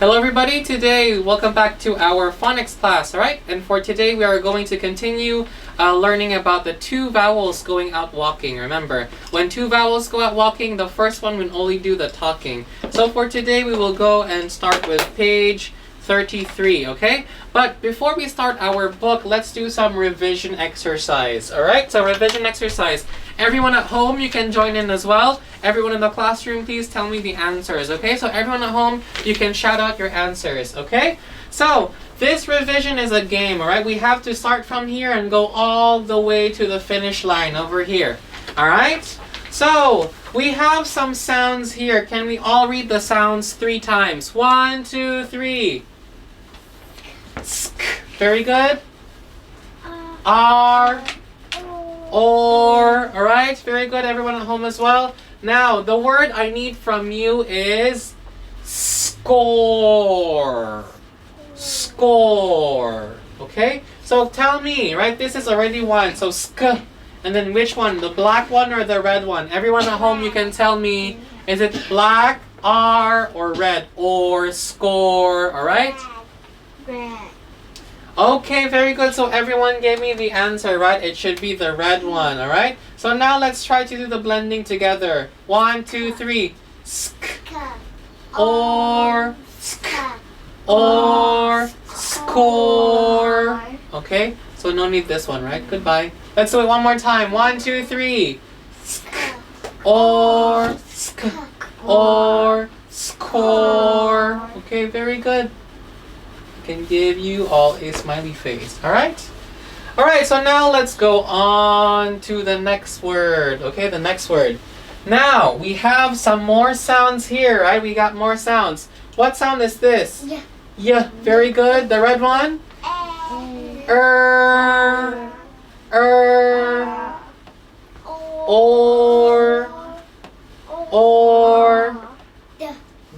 Hello everybody, today welcome back to our phonics class, alright? And for today we are going to continue learning about the two vowels going out walking. Remember, when two vowels go out walking, the first one will only do the talking. So for today we will go and start with page 33, okay? But before we start our book, let's do some revision exercise, alright? So revision exercise. Everyone at home, you can join in as well. Everyone in the classroom, please tell me the answers, okay? So everyone at home, you can shout out your answers, okay? So this revision is a game, alright? We have to start from here and go all the way to the finish line over here, alright? So we have some sounds here. Can we all read the sounds 3 times? 1, 2, 3. Sk. Very good. R. Or. Alright, very good. Everyone at home as well. Now, the word I need from you is score. Score. Okay? So tell me, right? This is already one. So sk. And then which one? The black one or the red one? Everyone at home, you can tell me, is it black, R, or red? Or score. Alright? Red. Okay, very good. So everyone gave me the answer, right? It should be the red one, alright? So now let's try to do the blending together. 1, 2, 3. Sk. Or. Sk. Or. Score. Okay? So no need this one, right? Goodbye. Let's do it one more time. 1, 2, 3. Sk. Or. Sk. Or. Score. Okay, very good. Can give you all a smiley face. Alright? Alright, so now let's go on to the next word. Okay, the next word. Now, we have some more sounds here, right? We got more sounds. What sound is this? Yeah. Yeah, very good. The red one? Or.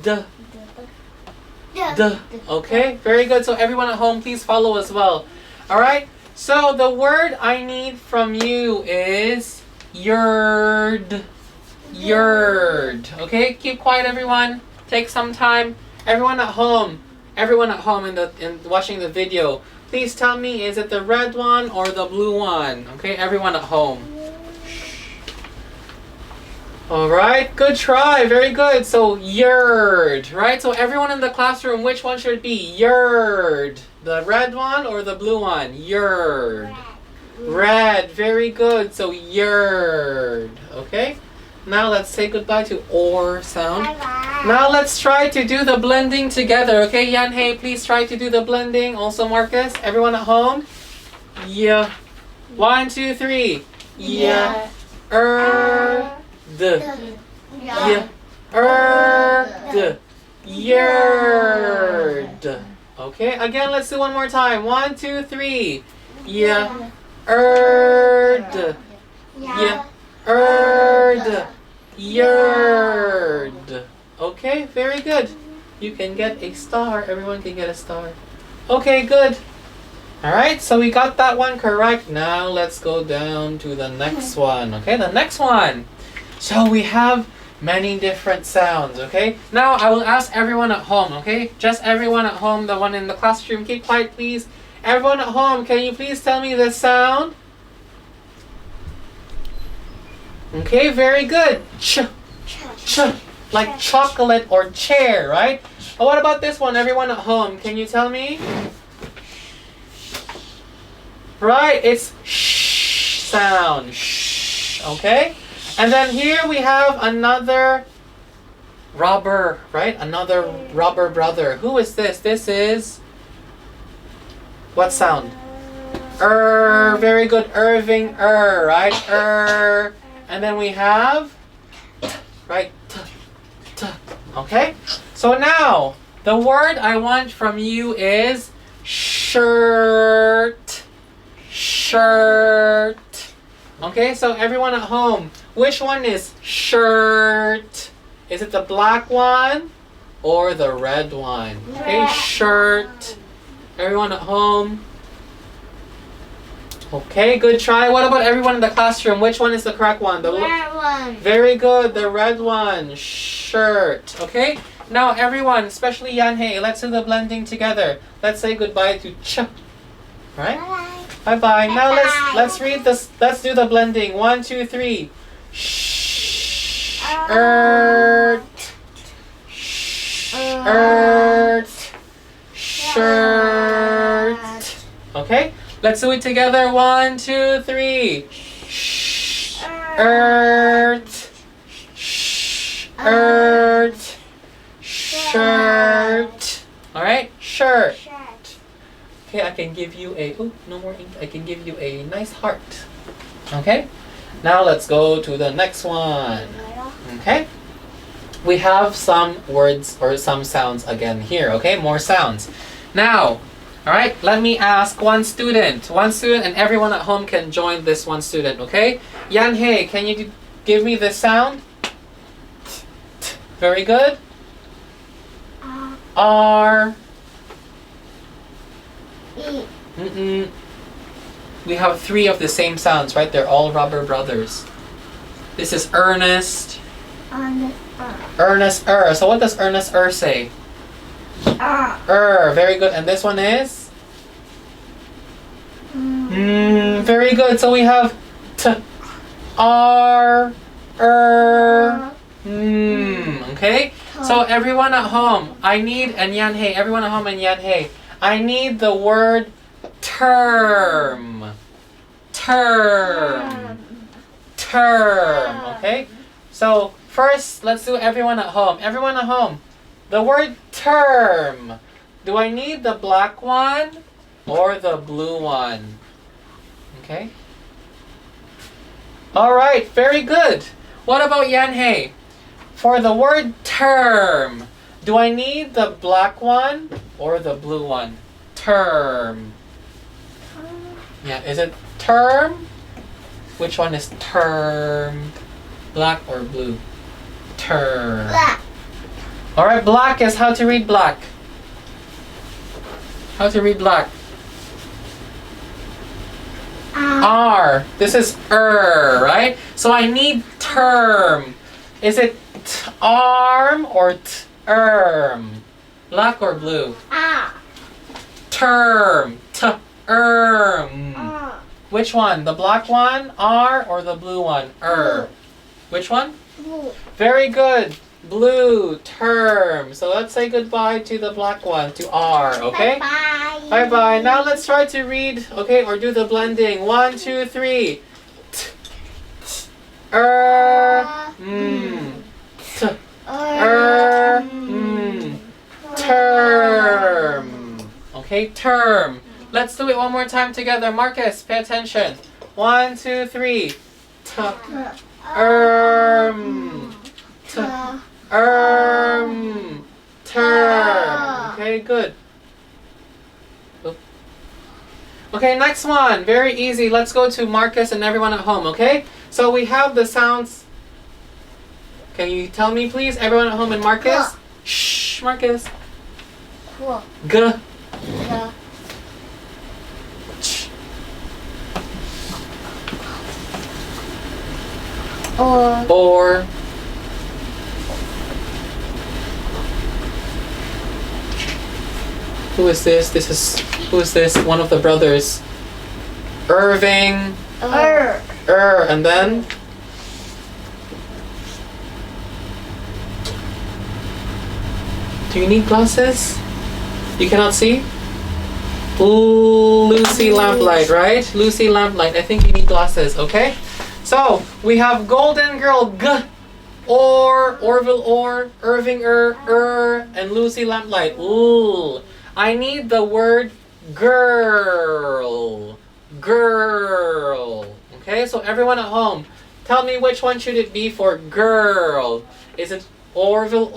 D. Okay, very good. So everyone at home, please follow as well. Alright, so the word I need from you is yerd. Yerd. Okay, keep quiet everyone. Take some time. Everyone at home in watching the video, please tell me, is it the red one or the blue one? Okay, everyone at home. Alright, good try, very good. So, yerd, right? So everyone in the classroom, which one should it be? Yerd. The red one or the blue one? Yerd. Red, very good. So, yerd. Okay? Now let's say goodbye to or sound. Bye-bye. Now let's try to do the blending together. Okay, Yan, hey, please try to do the blending. Also, Marcus, everyone at home? Yeah. 1, 2, 3. Yeah. D. Yeah. D. Yerd. Okay, again, let's do one more time. 1, 2, 3. Yeah. D. Yeah. D. Yerd. Okay, very good. You can get a star. Everyone can get a star. Okay, good. Alright, so we got that one correct. Now let's go down to the next one. Okay, the next one. So we have many different sounds, okay? Now I will ask everyone at home, okay? Just everyone at home, the one in the classroom, keep quiet please. Everyone at home, can you please tell me the sound? Okay, very good. Ch, ch, like chocolate or chair, right? Oh, what about this one, everyone at home? Can you tell me? Right, it's sh sound, sh, okay? And then here we have another rubber, right? Another rubber brother. Who is this? This is what sound? Very good. Irving, right? And then we have, right? T. Okay? So now, the word I want from you is shirt. Shirt. Okay, so everyone at home, which one is shirt? Is it the black one or the red one? Okay, shirt. Everyone at home. Okay, good try. What about everyone in the classroom? Which one is the correct one? The red one. Very good, the red one. Shirt. Okay, Now everyone, especially Yanhei, let's do the blending together. Let's say goodbye to ch. Right? Bye bye. Now let's read this. Let's do the blending. 1, 2, 3. Shirt. Shirt. Okay? Let's do it together. 1, 2, 3. Shirt. Shirt. Shirt. Alright? Shirt. Okay, I can give you a, oh, no more ink. I can give you a nice heart. Okay? Now let's go to the next one. Okay? We have some words or some sounds again here, okay? More sounds. Now, alright, let me ask one student. One student and everyone at home can join this one student, okay? Yanhei, can you give me this sound? Very good. R. We have 3 of the same sounds, right? They're all rubber brothers. This is Ernest. Ernest. So what does Ernest say? Very good. And this one is? Very good. So we have T, R, Okay? So everyone at home, I need, and Yanhei, everyone at home and Yanhei, I need the word term. Term. Okay? So first, let's do everyone at home. Everyone at home, the word term. Do I need the black one or the blue one? Okay? Alright, very good. What about Yanhei? For the word term, do I need the black one or the blue one? Term. Yeah, is it term? Which one is term? Black or blue? Term. Black. Alright, black is how to read black. How to read black? R. This is right? So I need term. Is it arm or term? Black or blue? Term. Term. Which one? The black one, R, or the blue one, Which one? Blue. Very good. Blue, term. So let's say goodbye to the black one, to R, okay? Bye-bye. Bye-bye. Now let's try to read, okay, or do the blending. 1, 2, 3. Term. Okay, term. Let's do it one more time together. Marcus, pay attention. 1, 2, 3. Term. Okay, good. Okay, next one. Very easy. Let's go to Marcus and everyone at home, okay? So we have the sounds. Can you tell me, please, everyone at home and Marcus? Shh, Marcus. G. Ch. Or. Who is this? Who is this? One of the brothers. Irving. And then? Do you need glasses? You cannot see? Lucy Lamplight, right? Lucy Lamplight. I think you need glasses, okay? So, we have Golden Girl, G. Orville, Irving, and Lucy Lamplight. Ooh. I need the word girl. Girl. Okay, so everyone at home, tell me which one should it be for girl. Is it Orville,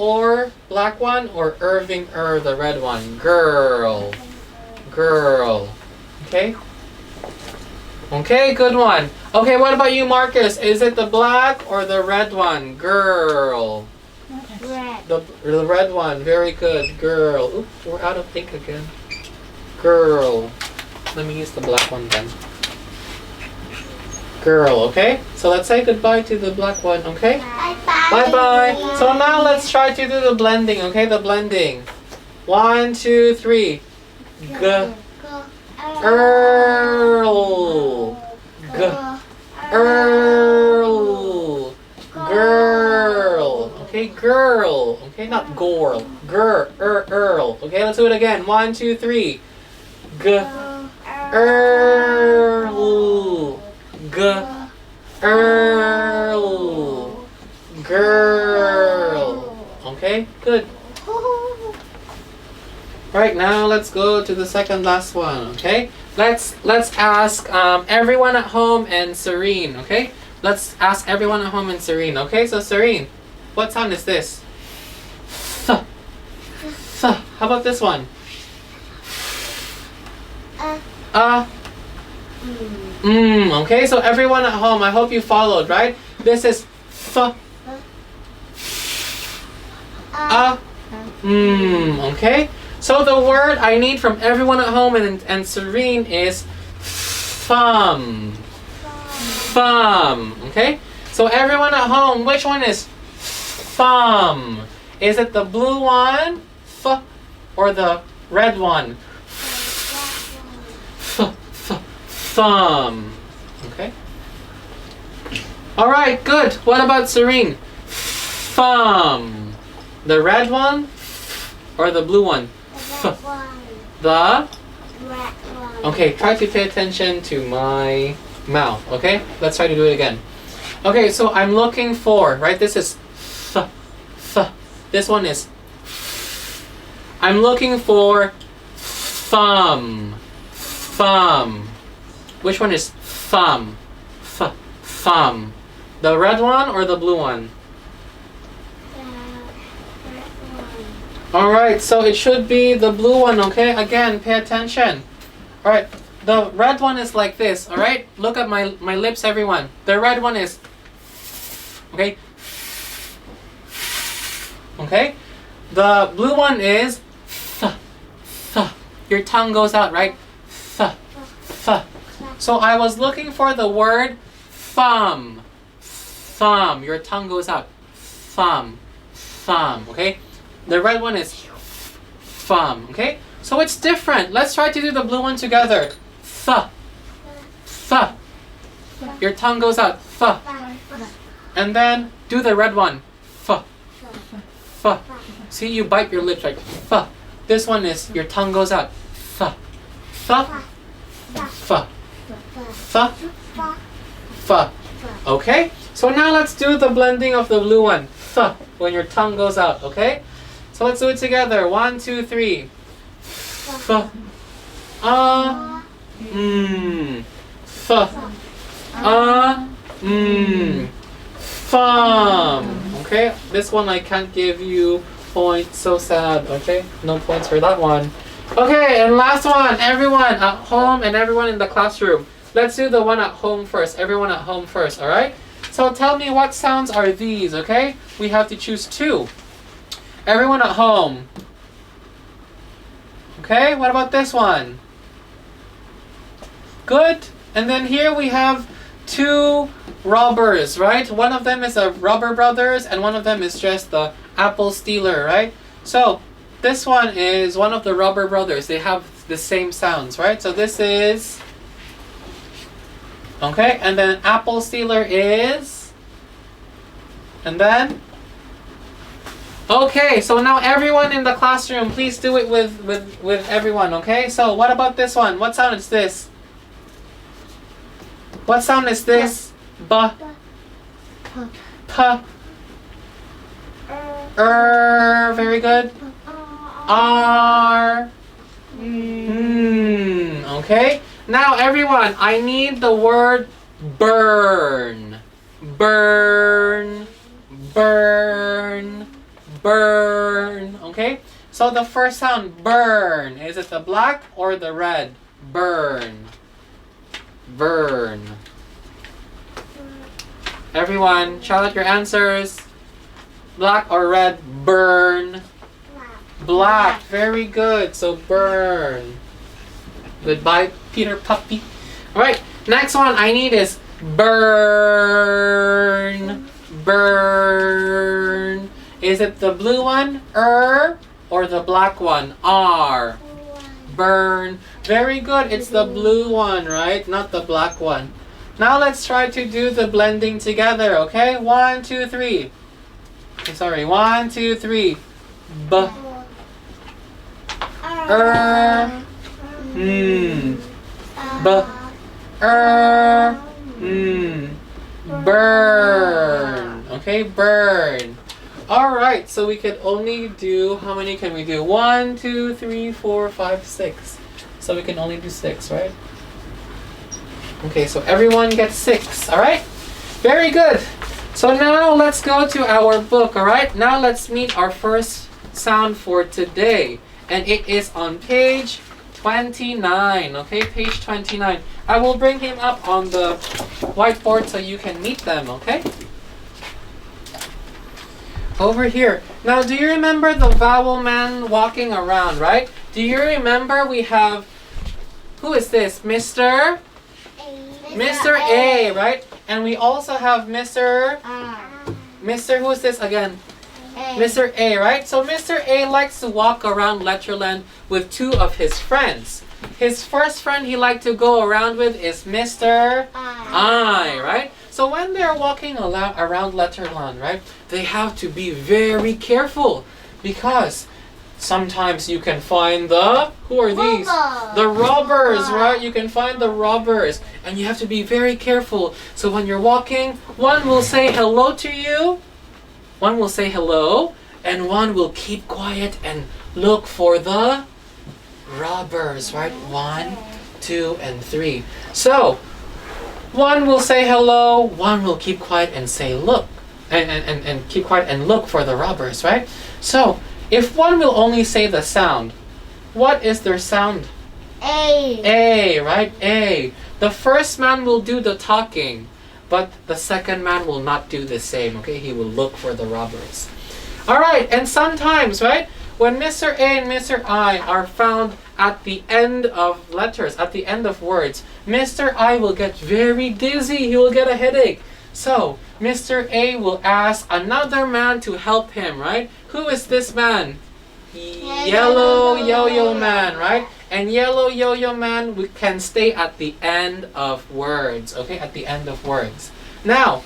black one, or Irving, the red one? Girl. Girl. Okay? Okay, good one. Okay, what about you, Marcus? Is it the black or the red one? Girl. Red. The red one, very good. Girl. Oop, we're out of ink again. Girl. Let me use the black one then. girl, okay? So let's say goodbye to the black one, okay? Bye-bye. Bye-bye. So now let's try to do the blending, okay? The blending. 1, 2, 3. G. Earl. G. Earl. Girl. Okay, girl. Okay, not girl. Earl. Okay, let's do it again. 1, 2, 3. G. Earl. G. Earl. Girl. Okay, good. Right, now let's go to the second last one, okay? Let's ask everyone at home and Serene, okay? Let's ask everyone at home and Serene, okay? So Serene, what sound is this? Th. Th. How about this one? Okay, so everyone at home, I hope you followed, right? This is th. Okay? So the word I need from everyone at home and Serene is thumb. Thumb. Okay? So everyone at home, which one is thumb? Is it the blue one, th, or the red one? Thumb. Okay? Alright, good. What about Serene? Thumb. The red one or the blue one? The? Okay, try to pay attention to my mouth, okay? Let's try to do it again. Okay, so I'm looking for, right? This is th, th. This one is. I'm looking for thumb. Thumb. Which one is thumb? Th, thumb. The red one or the blue one? Alright, so it should be the blue one, okay? Again, pay attention. Alright, the red one is like this, alright? Look at my lips, everyone. The red one is, okay? Okay? The blue one is, th, th. Your tongue goes out, right? Th, th. So I was looking for the word thumb. Thumb. Your tongue goes out. Thumb. Thumb, okay? The red one is thumb, okay? So it's different. Let's try to do the blue one together. Th. Th. Your tongue goes out. Th. And then do the red one. Th. Th. See, you bite your lips like th. This one is your tongue goes out. Th. Th. Th. Th. Th. Okay? So now let's do the blending of the blue one. Th. When your tongue goes out, okay? So let's do it together. 1, 2, 3. Th. Th. Thumb. Okay? This one I can't give you points. So sad. Okay? No points for that one. Okay, and last one. Everyone at home and everyone in the classroom. Let's do the one at home first. Everyone at home first, alright? So tell me what sounds are these, okay? We have to choose 2. Everyone at home. Okay, what about this one? Good. And then here we have 2 robbers, right? One of them is a Robber Brothers and one of them is just the Apple Stealer, right? So this one is one of the Robber Brothers. They have the same sounds, right? So this is... Okay, and then Apple Stealer is... And then... Okay, so now everyone in the classroom, please do it with everyone, okay? So what about this one? What sound is this? What sound is this? B. P. Very good. R. Okay. Now everyone, I need the word burn. Burn. Burn. Burn. Okay? So the first sound, burn. Is it the black or the red? Burn. Burn. Everyone, shout out your answers. Black or red? Burn. Black. Very good. So burn. Goodbye, Peter Puppy. Alright, next one I need is Burn. Burn. Is it the blue one? Or the black one? R. Burn. Very good. It's the blue one, right? Not the black one. Now let's try to do the blending together, okay? 1, 2, 3. Sorry, 1, 2, 3. B. B. Burn. Okay, burn. Alright, so we could only do, how many can we do? 1, 2, 3, 4, 5, 6. So we can only do 6, right? Okay, so everyone gets 6, alright? Very good. So now let's go to our book, alright? Now let's meet our first sound for today. And it is on page 29, okay? Page 29. I will bring him up on the whiteboard so you can meet them, okay? Over here. Now, do you remember the vowel man walking around, right? Do you remember we have, who is this? Mr. A, right? And we also have Mr. Who is this again? Mr. A, right? So Mr. A likes to walk around Letterland with 2 of his friends. His first friend he liked to go around with is Mr. I, right? So when they're walking around Letterland, right, they have to be very careful because sometimes you can find the, who are these? The robbers, right? You can find the robbers and you have to be very careful. So when you're walking, one will say hello to you, one will say hello, and one will keep quiet and look for the robbers, right? 1, 2, and 3. So one will say hello, one will keep quiet and say look, and keep quiet and look for the robbers, right? So if one will only say the sound, what is their sound? A, right? A. The first man will do the talking, but the second man will not do the same, okay? He will look for the robbers. All right, and sometimes, right, when Mr. A and Mr. I are found at the end of letters, at the end of words, Mr. I will get very dizzy. He will get a headache. So Mr. A will ask another man to help him, right? Who is this man? Yellow Yo-Yo Man, right? And Yellow Yo-Yo Man we can stay at the end of words, okay? At the end of words. Now,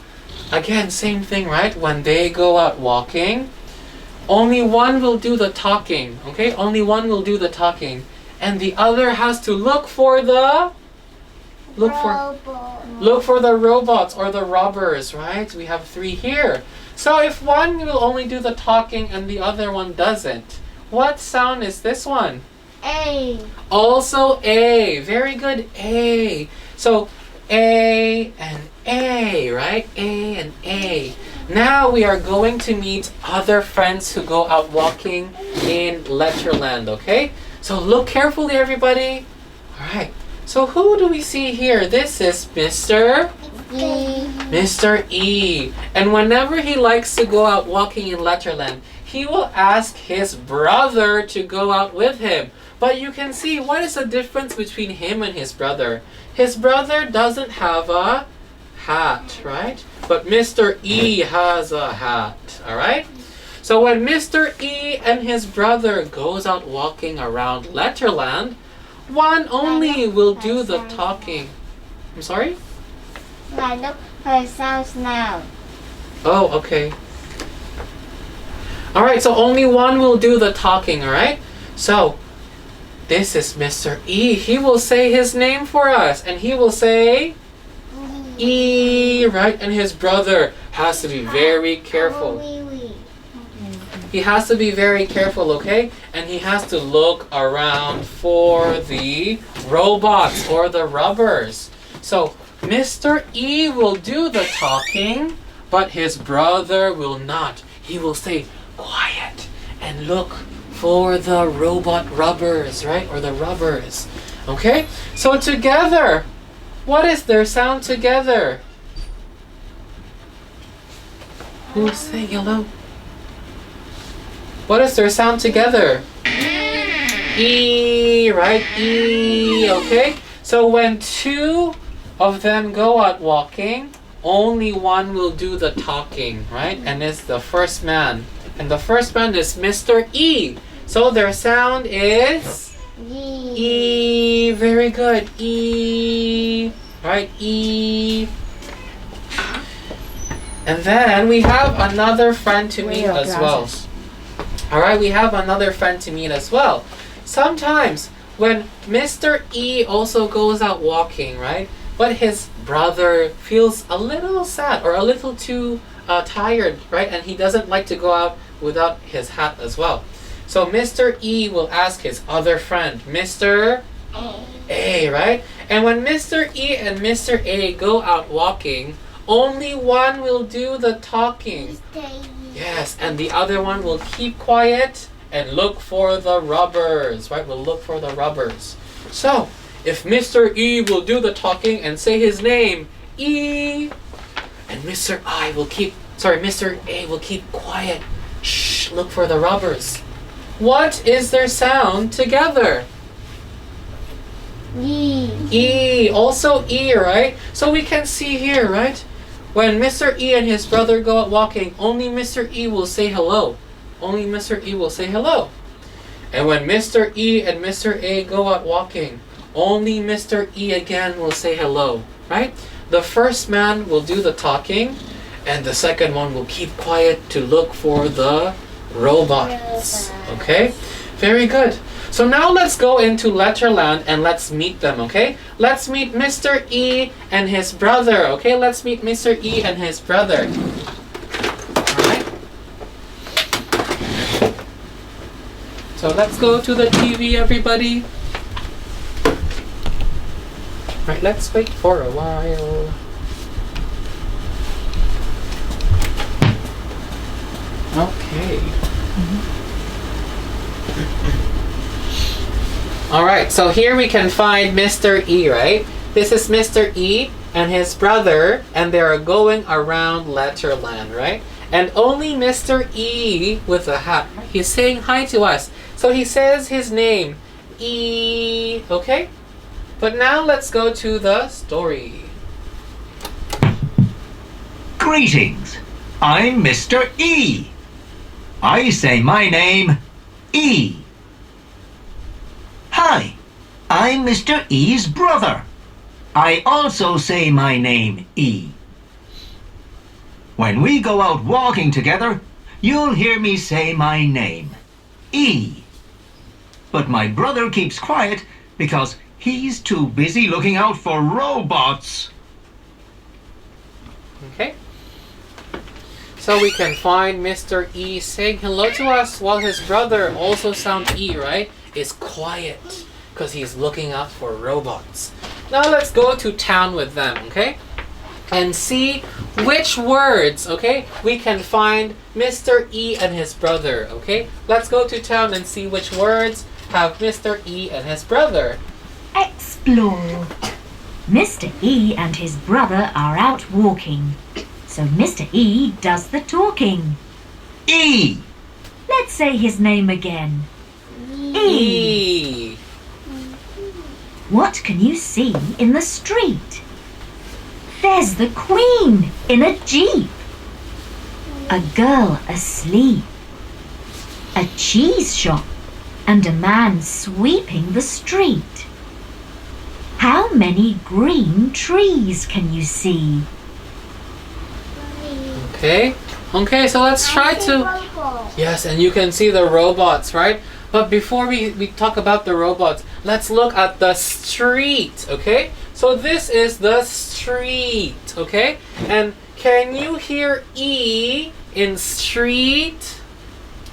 again, same thing, right? When they go out walking, only one will do the talking, okay? Only one will do the talking. And the other has to look for the robots or the robbers, right? We have 3 here. So if one will only do the talking and the other one doesn't, what sound is this one? A. Also A. Very good. A. So A and A, right? A and A. Now we are going to meet other friends who go out walking in Letterland, okay? So look carefully, everybody. All right. So who do we see here? This is Mr. E. Mr. E. And whenever he likes to go out walking in Letterland, he will ask his brother to go out with him. But you can see, what is the difference between him and his brother? His brother doesn't have a hat, right? But Mr. E has a hat, all right? So when Mr. E and his brother goes out walking around Letterland, one only will do the talking. I'm sorry? Look for sounds now. Oh, okay. All right, so only one will do the talking, all right? So this is Mr. E. He will say his name for us, and he will say E, right? And his brother has to be very careful. He has to be very careful, okay? And he has to look around for the robots or the robbers. So Mr. E will do the talking, but his brother will not. He will stay quiet and look for the robot robbers, right? Or the robbers. Okay? So together, what is their sound together? Who's saying yellow? What is their sound together? E, right? E, okay? So when 2 of them go out walking, only one will do the talking, right? And it's the first man. And the first man is Mr. E. So their sound is E. Very good. E. Right? E. And then we have another friend to meet as well. Alright, we have another friend to meet as well. Sometimes when Mr. E also goes out walking, right? But his brother feels a little sad or a little too tired, right? And he doesn't like to go out without his hat as well. So Mr. E will ask his other friend, Mr. A, right? And when Mr. E and Mr. A go out walking, only one will do the talking. Yes, and the other one will keep quiet and look for the rubbers, right? We'll look for the rubbers. So, if Mr. E will do the talking and say his name, E, and Mr. A will keep quiet. Shh, look for the rubbers. What is their sound together? E. E, also E, right? So we can see here, right? When Mr. E and his brother go out walking, only Mr. E will say hello. Only Mr. E will say hello. And when Mr. E and Mr. A go out walking, only Mr. E again will say hello, right? The first man will do the talking, and the second one will keep quiet to look for the robots. Okay? Very good. So now let's go into Letterland and let's meet them, okay? Let's meet Mr. E and his brother, okay? Let's meet Mr. E and his brother. Alright? So let's go to the TV, everybody. Alright, let's wait for a while. Okay. Alright, so here we can find Mr. E, right? This is Mr. E and his brother, and they are going around Letterland, right? And only Mr. E with a hat, he's saying hi to us. So he says his name, E, okay? But now let's go to the story. Greetings, I'm Mr. E. I say my name, E. Hi, I'm Mr. E's brother. I also say my name, E. When we go out walking together, you'll hear me say my name, E. But my brother keeps quiet because he's too busy looking out for robots. Okay? So we can find Mr. E saying hello to us while his brother, also sounds E, right? Is quiet because he's looking out for robots. Now let's go to town with them, okay? And see which words, okay, we can find Mr. E and his brother, okay? Let's go to town and see which words have Mr. E and his brother. Explore. Mr. E and his brother are out walking. So Mr. E does the talking. E. Let's say his name again. E. E. What can you see in the street? There's the Queen in a jeep. A girl asleep. A cheese shop and a man sweeping the street. How many green trees can you see? Okay. Okay, so let's try to... Yes, and you can see the robots, right? But before we talk about the robots, let's look at the street, okay? So this is the street, okay? And can you hear E in street?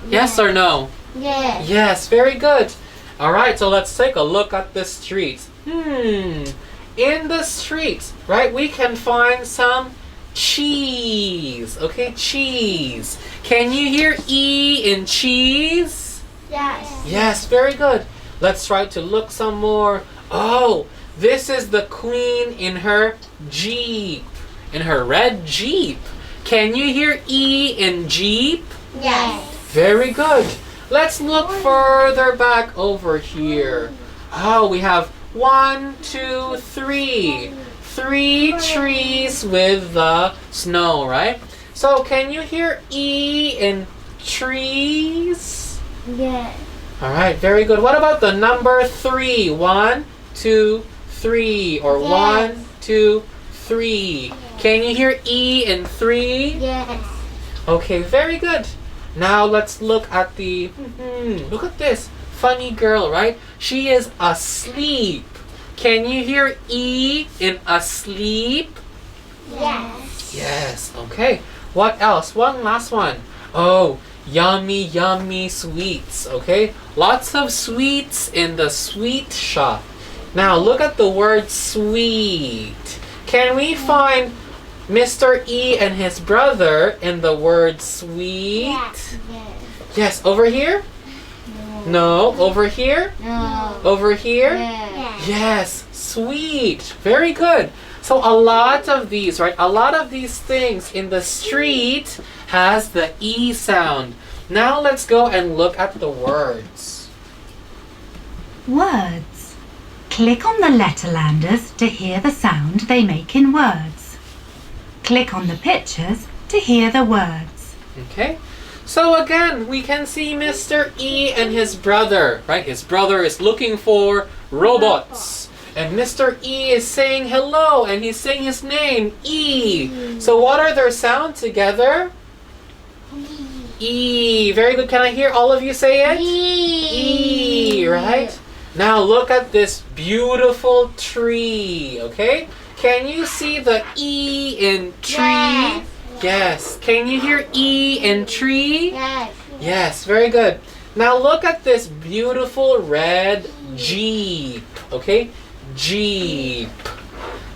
Yes or no? Yes. Yes, very good. All right, so let's take a look at the streets. In the streets, right, we can find some cheese, okay? Cheese. Can you hear E in cheese? Yes. Yes, very good. Let's try to look some more. Oh, this is the Queen in her Jeep. In her red Jeep. Can you hear E in Jeep? Yes. Very good. Let's look further back over here. Oh, we have 1, 2, 3. 3 trees with the snow, right? So can you hear E in trees? Yes. All right, very good. What about the number 3? 1, 2, 3, or Yes. 1, 2, 3. Can you hear E in 3? Yes. Okay, very good. Now let's look at the, look at this funny girl, right? She is asleep. Can you hear E in asleep? Yes. Yes, okay. What else? One last one. Oh, yummy, yummy sweets, okay? Lots of sweets in the sweet shop. Now look at the word sweet. Can we find Mr. E and his brother in the word sweet? Yes. Yes, over here? No, over here? No. Over here? Yes. Yes, sweet. Very good. So a lot of these, right? A lot of these things in the street has the E sound. Now let's go and look at the words. Words. Click on the letterlanders to hear the sound they make in words. Click on the pictures to hear the words. Okay? So again, we can see Mr. E and his brother, right? His brother is looking for robots. And Mr. E is saying hello, and he's saying his name, E. So what are their sounds together? E. Very good. Can I hear all of you say it? E, right? Now look at this beautiful tree, okay? Can you see the E in tree? Yes. Yes. Can you hear E in tree? Yes. Yes, very good. Now look at this beautiful red Jeep, okay? Jeep.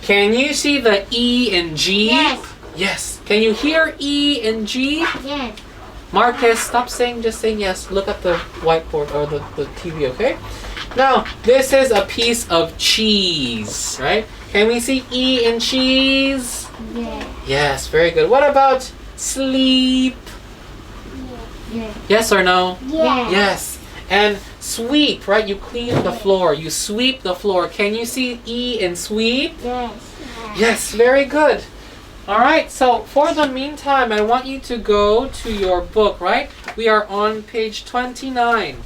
Can you see the E in Jeep? Yes. Yes. Can you hear E in Jeep? Yes. Marcus, stop saying, just saying yes. Look at the whiteboard or the TV, okay? Now, this is a piece of cheese, right? Can we see E in cheese? Yes. Yes, very good. What about sleep? Yes. Yes or no? Yes. Yes. And sweep, right? You clean the floor. You sweep the floor. Can you see E in sweep? Yes. Yes, very good. All right, so for the meantime, I want you to go to your book, right? We are on page 29.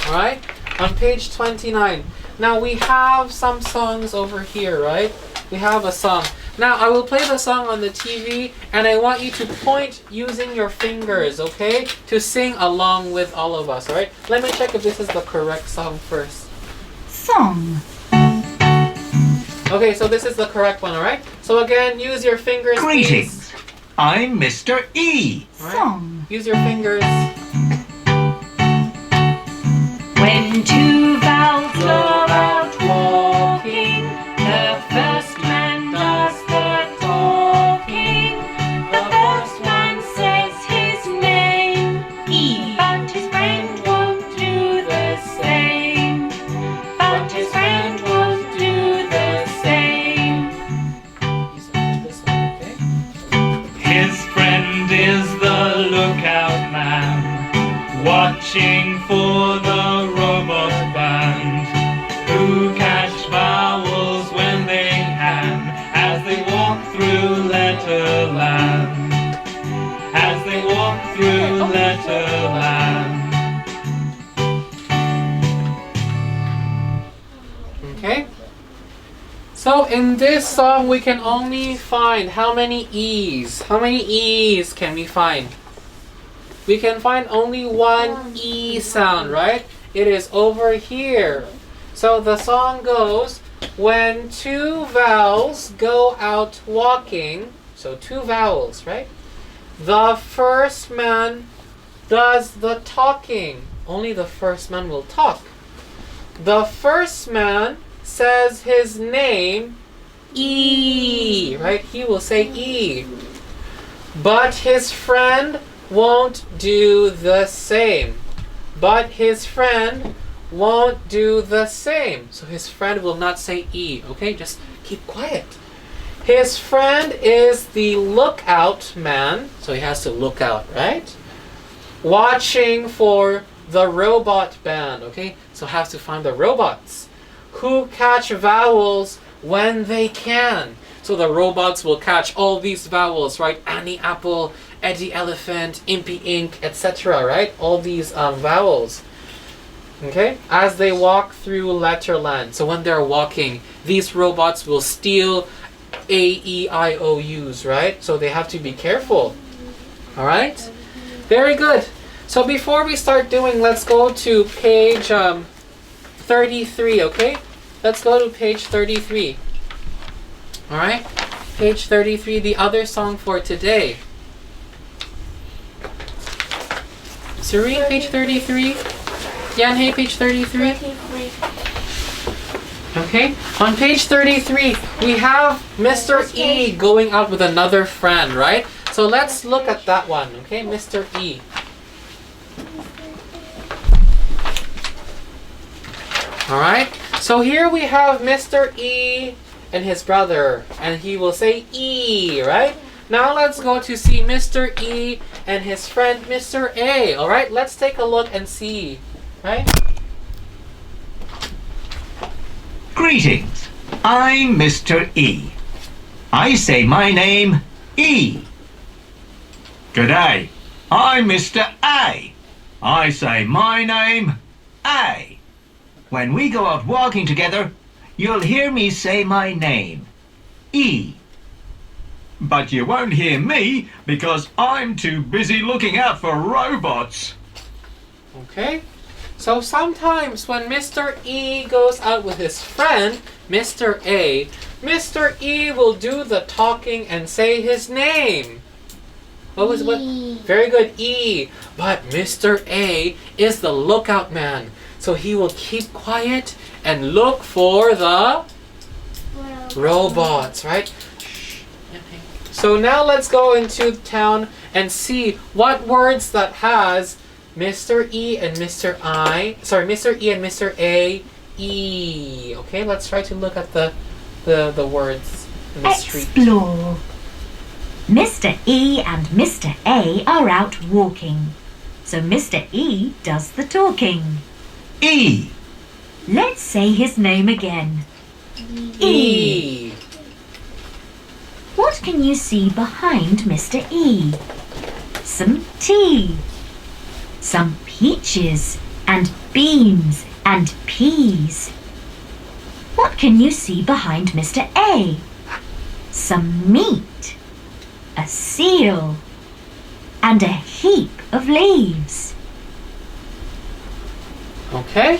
All right? On page 29. Now we have some songs over here, right? We have a song. Now I will play the song on the TV, and I want you to point using your fingers, okay? To sing along with all of us, all right? Let me check if this is the correct song first. Song. Okay, so this is the correct one, all right? So again, use your fingers, please. Greetings. I'm Mr. E. All right? Song. Use your fingers. When two vowels Go out walking, the first man does the talking. The first one says his name, E, but his friend won't do the same. But his friend won't do the same. This one, okay? His friend is the lookout man, watching for the robot band, who catch vowels when they can, as they walk through Letterland. As they walk through Letterland. Okay. So in this song, we can only find how many E's? How many E's can we find? We can find only one E sound, right? It is over here. So the song goes, when two vowels go out walking, so two vowels, right? The first man does the talking. Only the first man will talk. The first man says his name, E, right? He will say E. But his friend won't do the same. But his friend won't do the same. So his friend will not say E, okay? Just keep quiet. His friend is the lookout man, so he has to look out, right? Watching for the robot band, okay? So has to find the robots who catch vowels when they can. So the robots will catch all these vowels, right? Annie apple, Eddie elephant, Impy ink, etc., right? All these vowels. Okay? As they walk through Letterland. So when they're walking, these robots will steal A-E-I-O-U's, right? So they have to be careful. Alright? Very good. So before we start doing, let's go to page 33, okay? Let's go to page 33. Alright? Page 33, the other song for today. Serene, page 33. Yanhei, page 33. 33. Okay, on page 33, we have Mr. E going out with another friend, right? So let's look at that one, okay? Mr. E. Alright, so here we have Mr. E and his brother, and he will say E, right? Now let's go to see Mr. E and his friend Mr. A, alright? Let's take a look and see, right? Greetings. I'm Mr. E. I say my name, E. G'day. I'm Mr. A. I say my name, A. When we go out walking together, you'll hear me say my name, E. But you won't hear me because I'm too busy looking out for robots. Okay, so sometimes when Mr. E goes out with his friend, Mr. A, Mr. E will do the talking and say his name. What was what? E. Very good, E. But Mr. A is the lookout man, so he will keep quiet and look for the robots, right? So now let's go into town and see what words that has Mr. E and Mr. Mr. E and Mr. A, E. Okay, let's try to look at the words in the street. Explore. Mr. E and Mr. A are out walking. So Mr. E does the talking. E. Let's say his name again. E. What can you see behind Mr. E? Some tea, some peaches and beans and peas. What can you see behind Mr. A? Some meat, a seal, and a heap of leaves. Okay,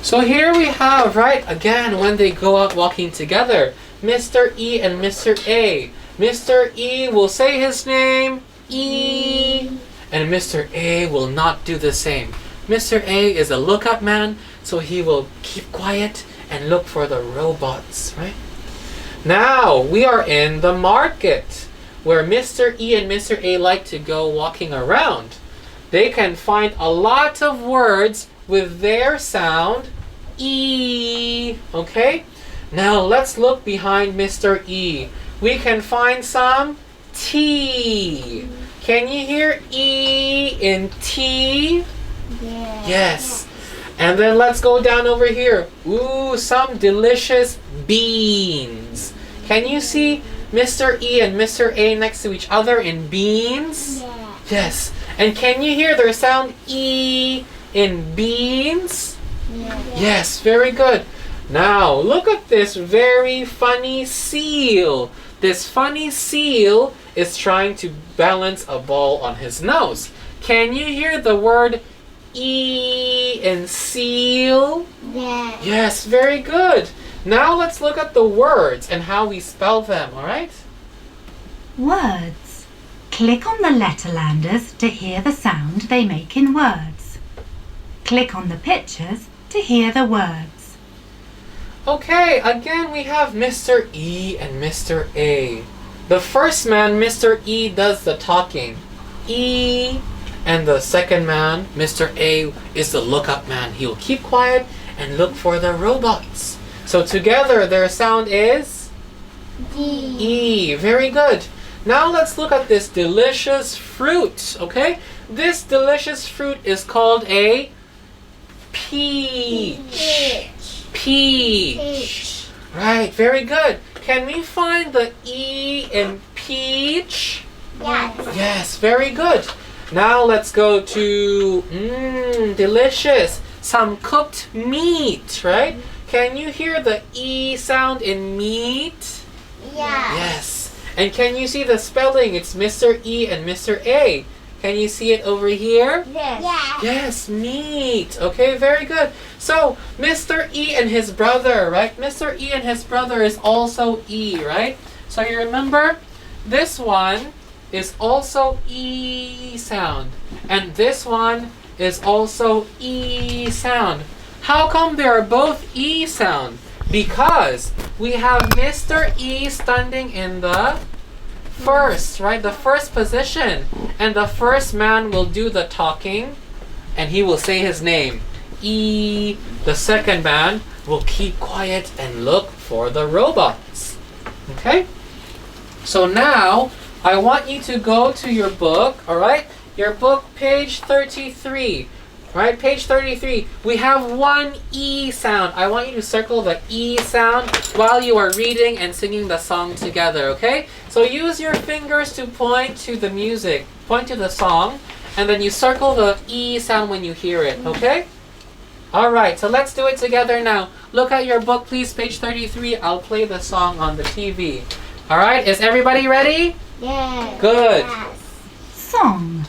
so here we have, right, again, when they go out walking together, Mr. E and Mr. A. Mr. E will say his name, E, and Mr. A will not do the same. Mr. A is a lookout man, so he will keep quiet and look for the robots, right? Now, we are in the market, where Mr. E and Mr. A like to go walking around. They can find a lot of words with their sound, E, okay? Now let's look behind Mr. E. We can find some T. Can you hear E in T? Yeah. Yes. And then let's go down over here. Ooh, some delicious beans. Can you see Mr. E and Mr. A next to each other in beans? Yeah. Yes. And can you hear their sound E in beans? Yeah. Yes, very good. Now, look at this very funny seal. This funny seal is trying to balance a ball on his nose. Can you hear the word E in seal? Yeah. Yes, very good. Now let's look at the words and how we spell them, alright? Words. Click on the letterlanders to hear the sound they make in words. Click on the pictures to hear the words. Okay, again we have Mr. E and Mr. A. The first man, Mr. E, does the talking. E. And the second man, Mr. A, is the lookup man. He will keep quiet and look for the robots. So together their sound is D. E. Very good. Now let's look at this delicious fruit, okay? This delicious fruit is called a peach. Peach. Right, very good. Can we find the E in peach? Yes. Yes, very good. Now let's go to delicious. Some cooked meat, right? Can you hear the E sound in meat? Yes. Yes. And can you see the spelling? It's Mr. E and Mr. A. Can you see it over here? Yes. Yes. Yes, meat. Okay, very good. So, Mr. E and his brother, right? Mr. E and his brother is also E, right? So you remember, this one is also E sound. And this one is also E sound. How come they are both E sound? Because we have Mr. E standing in the first, right? The first position. And the first man will do the talking and he will say his name. E. The second man will keep quiet and look for the robots. Okay? So now I want you to go to your book, all right? Your book, page 33. Right, page 33. We have one E sound. I want you to circle the E sound while you are reading and singing the song together, okay? So use your fingers to point to the music, point to the song, and then you circle the E sound when you hear it, okay? All right, so let's do it together now. Look at your book, please, page 33. I'll play the song on the TV. All right, is everybody ready? Yes. Good. Yes. Song.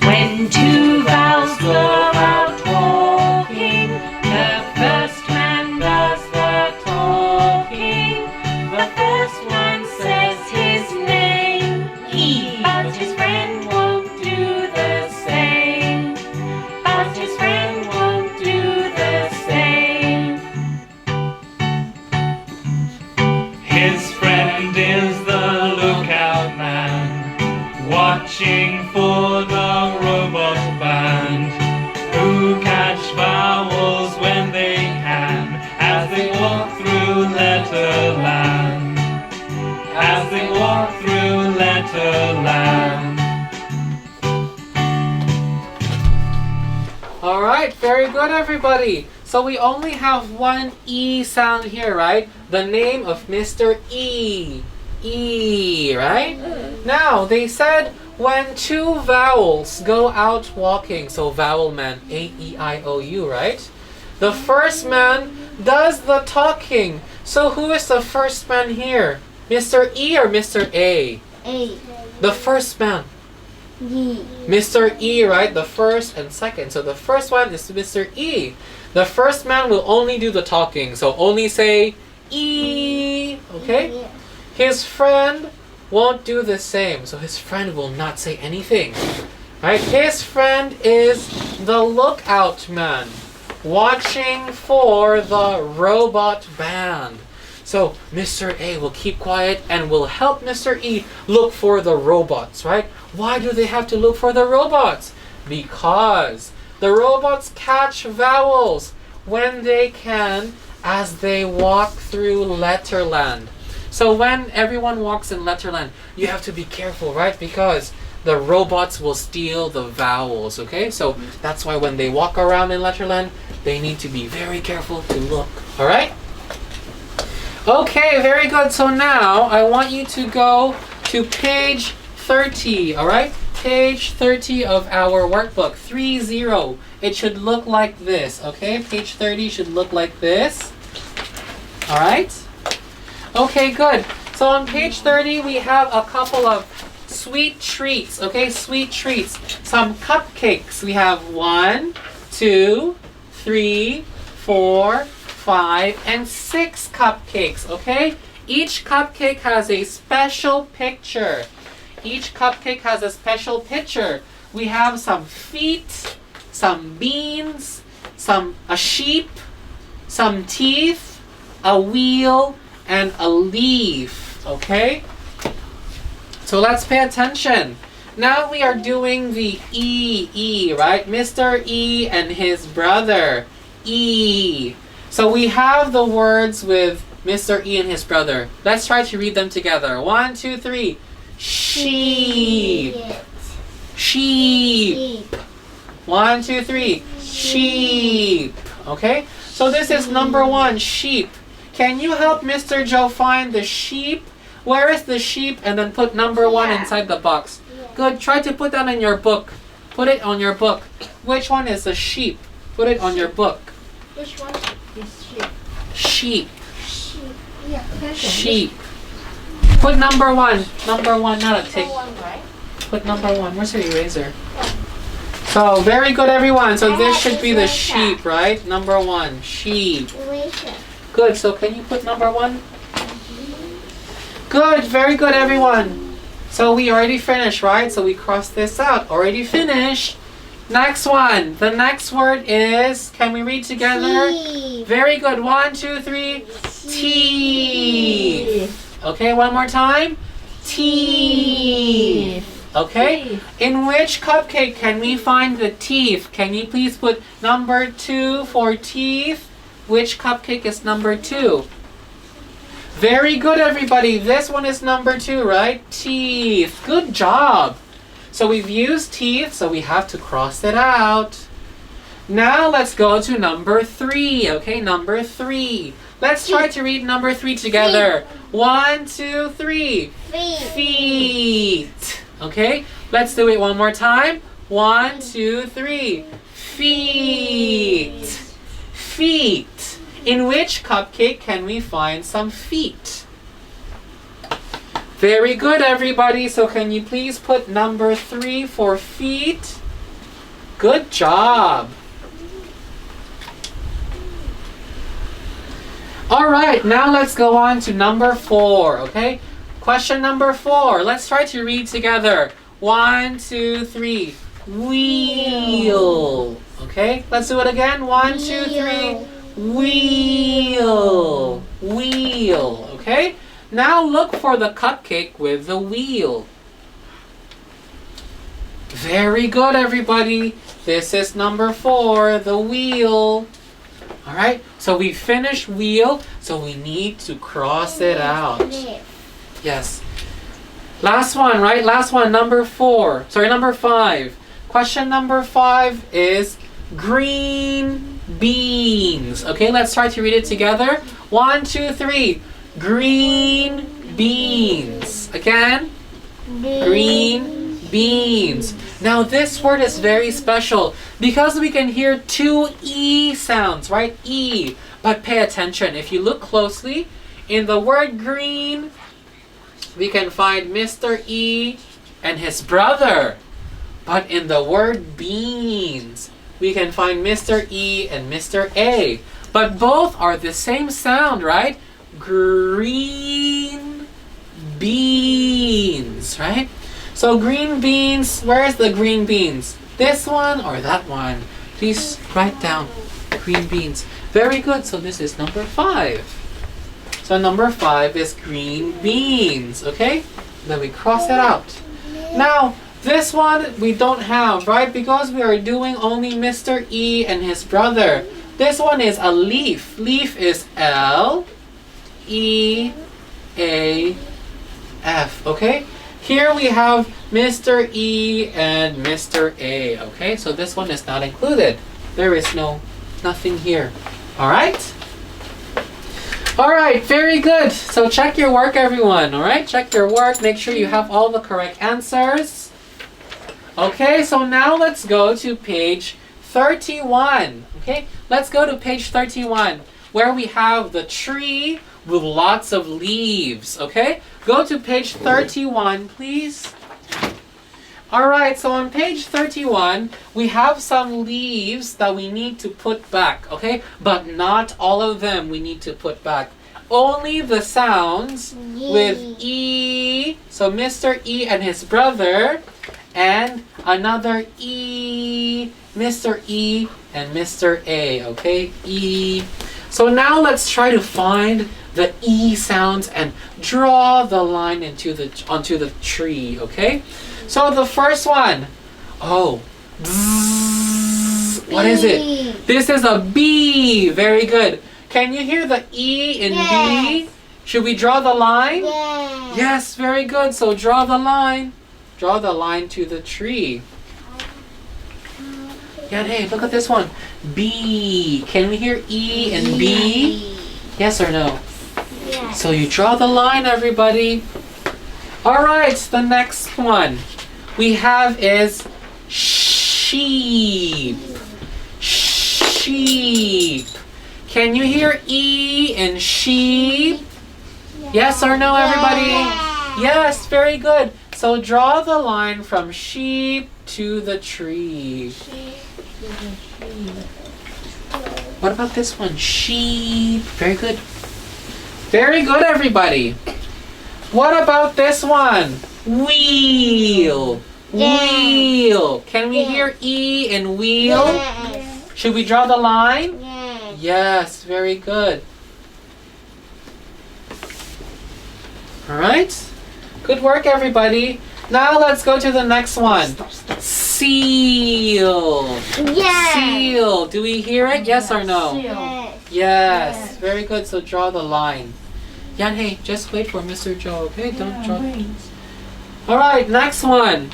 When two vowels go out walking, the first man does the talking. The first one says his name, E, but his friend won't do the same. But his friend won't do the same. His friend is the lookout man, watching for the robot band, who catch vowels when they can, as they walk through Letterland. As they walk through Letterland. All right, very good, everybody. So we only have one E sound here, right? The name of Mr. E. E, right? Now, they said when two vowels go out walking, so vowel man, A-E-I-O-U, right? The first man does the talking. So who is the first man here? Mr. E or Mr. A? A. The first man. D. Mr. E, right? The first and second. So the first one is Mr. E. The first man will only do the talking. So only say E. Okay? Yes. His friend won't do the same. So his friend will not say anything. Right? His friend is the lookout man, watching for the robot band. So Mr. A will keep quiet and will help Mr. E look for the robots, right? Why do they have to look for the robots? Because the robots catch vowels when they can as they walk through Letterland. So when everyone walks in Letterland, you have to be careful, right? Because the robots will steal the vowels, okay? So that's why when they walk around in Letterland, they need to be very careful to look, all right? Okay, very good. So now I want you to go to page 30, all right? Page 30 of our workbook, 30. It should look like this, okay? Page 30 should look like this, all right? Okay, good. So on page 30, we have a couple of sweet treats, okay? Sweet treats. Some cupcakes. We have 1, 2, 3, 4, 5, and 6 cupcakes, okay? Each cupcake has a special picture. Each cupcake has a special picture. We have some feet, some beans, a sheep, some teeth, a wheel, and a leaf, okay? So let's pay attention. Now we are doing the E, right? Mr. E and his brother, E. So we have the words with Mr. E and his brother. Let's try to read them together. 1, 2, 3. Sheep. Sheep. 1, 2, 3. Sheep. Okay? So this is number 1, sheep. Can you help Mr. Joe find the sheep? Where is the sheep? And then put number 1 inside the box. Good. Try to put that in your book. Put it on your book. Which one is the sheep? Put it on your book. Which one is sheep? Sheep. Sheep. Yeah. Sheep. Put number 1. Number 1, not a tick. One, right? Put number 1. Where's your eraser? So, very good, everyone. So this should be the sheep, right? Number 1, sheep. Eraser. Good. So can you put number 1? Good. Very good, everyone. So we already finished, right? So we crossed this out. Already finished. Next one. The next word is, can we read together? Teeth. Very good. 1, 2, 3. Teeth. Okay, one more time. Teeth. Okay. In which cupcake can we find the teeth? Can you please put number 2 for teeth? Which cupcake is number 2? Very good, everybody. This one is number 2, right? Teeth. Good job. So we've used teeth, so we have to cross it out. Now let's go to number 3. Okay, number 3. Let's try to read number 3 together. 1, 2, 3. Feet. Feet. Okay, let's do it one more time. 1, 2, 3. Feet. Feet. In which cupcake can we find some feet? Very good, everybody. So can you please put number 3 for feet? Good job. All right, now let's go on to number 4, okay? Question number 4. Let's try to read together. 1, 2, 3. Wheel. Okay, let's do it again. 1, 2, 3. Wheel. Wheel. Okay? Now look for the cupcake with the wheel. Very good, everybody. This is number 4, the wheel. All right, so we finished wheel, so we need to cross it out. Yes. Last one, right? Last one, number 4. Sorry, number 5. Question number 5 is green beans. Okay, let's try to read it together. 1, 2, 3. Green beans. Again. Green beans. Now this word is very special because we can hear 2 E sounds, right? E. But pay attention. If you look closely, in the word green, we can find Mr. E and his brother. But in the word beans, we can find Mr. E and Mr. A. But both are the same sound, right? Green beans, right? So green beans, where's the green beans? This one or that one? Please write down green beans. Very good, so this is number 5. So number 5 is green beans, okay? Then we cross it out. Now, this one we don't have, right? Because we are doing only Mr. E and his brother. This one is a leaf. Leaf is L-E-A-F, okay? Here we have Mr. E and Mr. A, okay? So this one is not included. There is nothing here. All right? All right, very good. So check your work, everyone, all right? Check your work. Make sure you have all the correct answers. Okay, so now let's go to page 31, okay? Let's go to page 31, where we have the tree with lots of leaves, okay? Go to page 31, please. All right, so on page 31, we have some leaves that we need to put back, okay? But not all of them we need to put back. Only the sounds with E, so Mr. E and his brother, and another E, Mr. E and Mr. A, okay? E. So now let's try to find the E sounds and draw the line onto the tree, okay? So the first one, bzzz, what is it? This is a B, very good. Can you hear the E in B? Should we draw the line? Yes. Yes, very good. So draw the line. Draw the line to the tree. Yeah, hey, look at this one. B. Can we hear E and B? Yes or no? Yes. So you draw the line, everybody. All right, the next one we have is sheep. Sheep. Can you hear E in sheep? Yes or no, everybody? Yes, very good. So draw the line from sheep to the tree. What about this one? Sheep. Very good. Very good, everybody. What about this one? Wheel. Wheel. Can we hear E in wheel? Yes. Should we draw the line? Yes. Yes, very good. All right. Good work, everybody. Now let's go to the next one. Seal. Yes. Seal. Do we hear it? Yes or no? Yes. Yes. Very good. So draw the line. Yanhei, just wait for Mr. Joe, okay? Don't draw. All right, next one.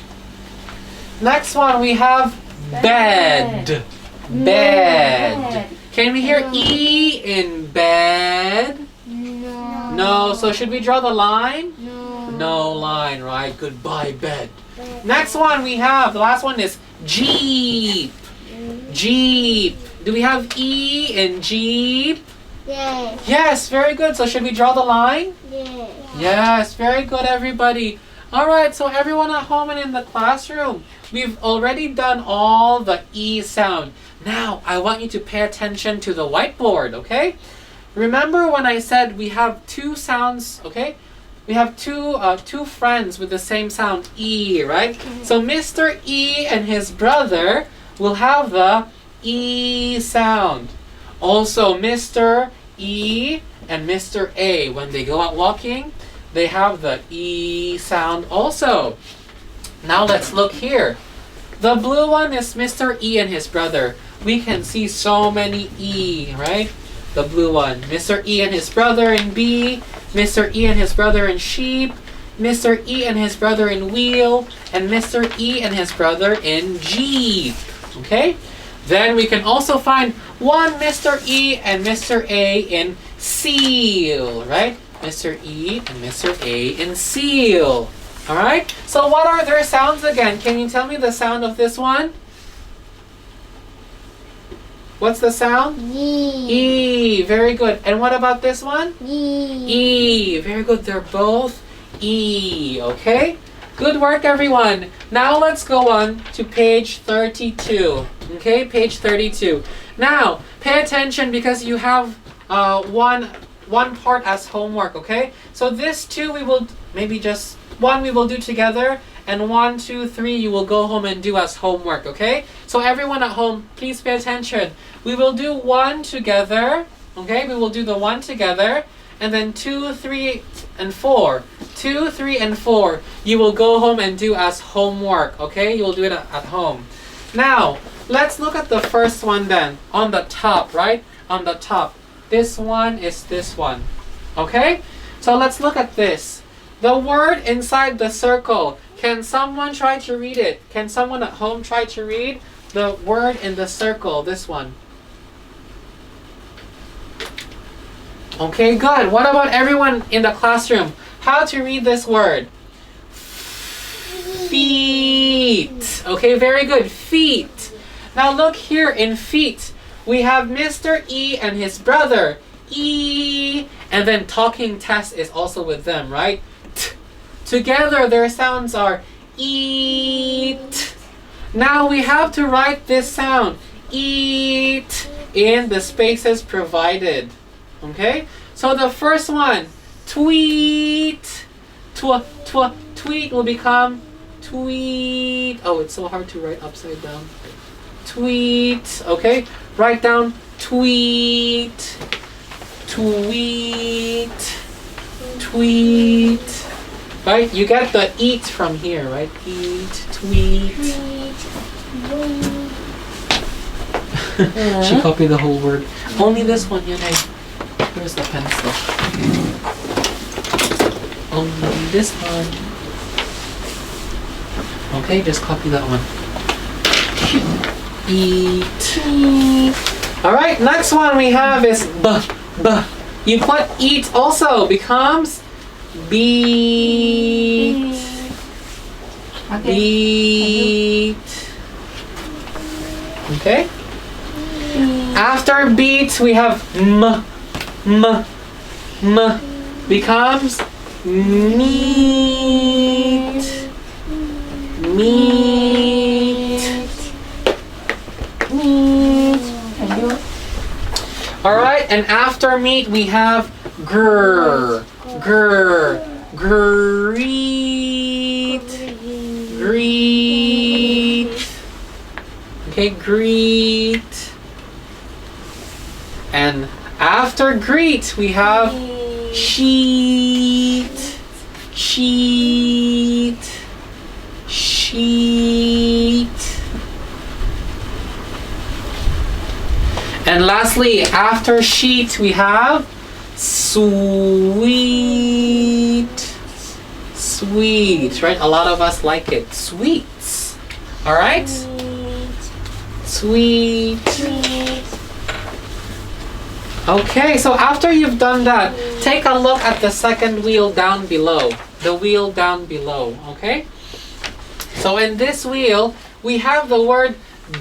Next one we have bed. Bed. Can we hear E in bed? No. No. So should we draw the line? No. No line, right? Goodbye, bed. Next one we have, the last one is Jeep. Jeep. Do we have E in Jeep? Yes. Yes, very good. So should we draw the line? Yes. Yes, very good, everybody. All right, so everyone at home and in the classroom, we've already done all the E sound. Now, I want you to pay attention to the whiteboard, okay? Remember when I said we have two sounds, okay? We have two friends with the same sound, E, right? So Mr. E and his brother will have the E sound. Also, Mr. E and Mr. A, when they go out walking, they have the E sound also. Now let's look here. The blue one is Mr. E and his brother. We can see so many E, right? The blue one. Mr. E and his brother in B, Mr. E and his brother in sheep, Mr. E and his brother in wheel, and Mr. E and his brother in Jeep. Okay? Then we can also find one Mr. E and Mr. A in seal, right? Mr. E and Mr. A in seal. All right? So what are their sounds again? Can you tell me the sound of this one? What's the sound? E. E. Very good. And what about this one? E. E. Very good. They're both E. Okay? Good work, everyone. Now let's go on to page 32. Okay, page 32. Now, pay attention because you have one part as homework, okay? So this two we will, maybe just one we will do together, and 1, 2, 3 you will go home and do as homework, okay? So everyone at home, please pay attention. We will do one together, okay? We will do the one together, and then 2, 3, and 4. 2, 3, and 4 you will go home and do as homework, okay? You will do it at home. Now, let's look at the first one then, on the top, right? On the top. This one is this one, okay? So let's look at this. The word inside the circle. Can someone try to read it? Can someone at home try to read the word in the circle, this one? Okay, good. What about everyone in the classroom? How to read this word? Feet. Okay, very good. Feet. Now look here in feet. We have Mr. E and his brother. E. And then talking test is also with them, right? T. Together their sounds are eat. Now we have to write this sound. Eat in the spaces provided. Okay? So the first one, tweet. Tweet will become tweet. Oh, it's so hard to write upside down. Tweet. Okay? Write down tweet. Tweet. Tweet. Right? You get the eat from here, right? Eat, tweet. She copied the whole word. Only this one, Yanai. Where's the pencil? Only this one. Okay, just copy that one. Eat. All right, next one we have is b. You put eat also becomes beat. Beat. Okay. After beat we have m becomes meat. All right, and after meat we have greet. Okay, greet. And after greet we have sheet. And lastly, after sheet we have sweet, right? A lot of us like it. Sweets. All right? Sweet. Okay, so after you've done that, take a look at the second wheel down below. The wheel down below, okay? So in this wheel, we have the word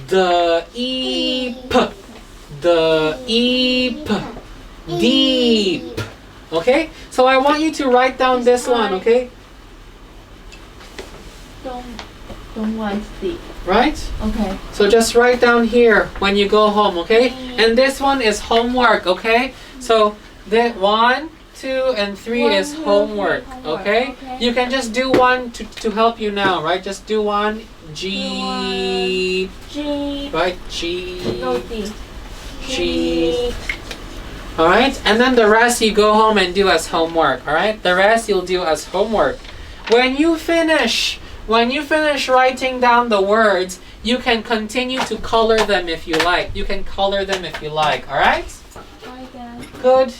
deep. Deep. Okay? So I want you to write down this one, okay? Don't want deep. Right? Okay. So just write down here when you go home, okay? And this one is homework, okay? So the 1, 2, and 3 is homework, okay? You can just do one to help you now, right? Just do one. G. Right? G. No D. G. All right, and then the rest you go home and do as homework. All right, the rest you'll do as homework. When you finish writing down the words, you can continue to color them if you like. All right? Good.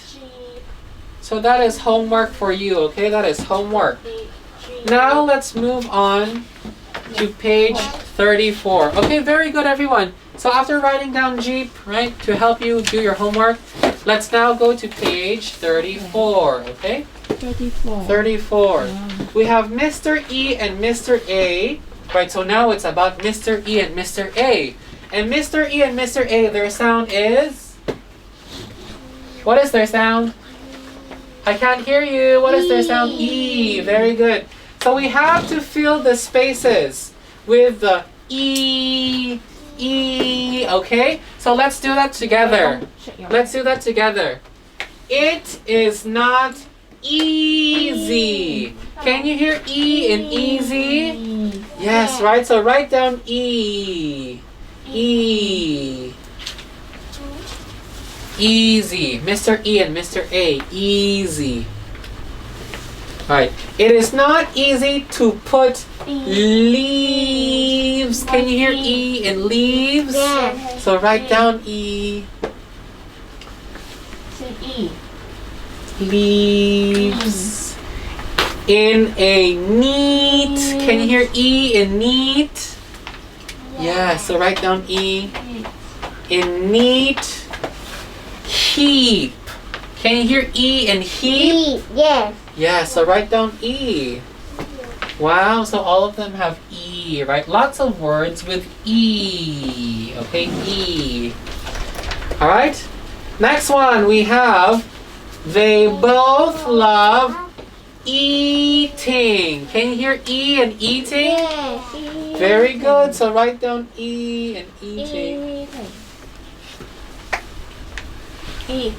So that is homework for you. Okay, that is homework. Now let's move on to page 34. Okay, very good, everyone. So after writing down Jeep, right, to help you do your homework, let's now go to page 34, okay? 34. We have Mr. E and Mr. A, right? So now it's about Mr. E and Mr. A. And Mr. E and Mr. A, their sound is? What is their sound? I can't hear you. What is their sound? E. Very good. So we have to fill the spaces with the E, okay? So let's do that together. It is not easy. Can you hear E in easy? Yes, right? So write down E. Easy. Mr. E and Mr. A. Easy. Alright. It is not easy to put leaves. Can you hear E in leaves? Yes. So write down E. Leaves. In a neat. Can you hear E in neat? Yeah, so write down E. In neat. Heap. Can you hear E in heap? Yes. Yeah, so write down E. Wow, so all of them have E, right? Lots of words with E. Okay, E. Alright, next one we have they both love eating. Can you hear E in eating? Yes. Very good, so write down E in eating. E.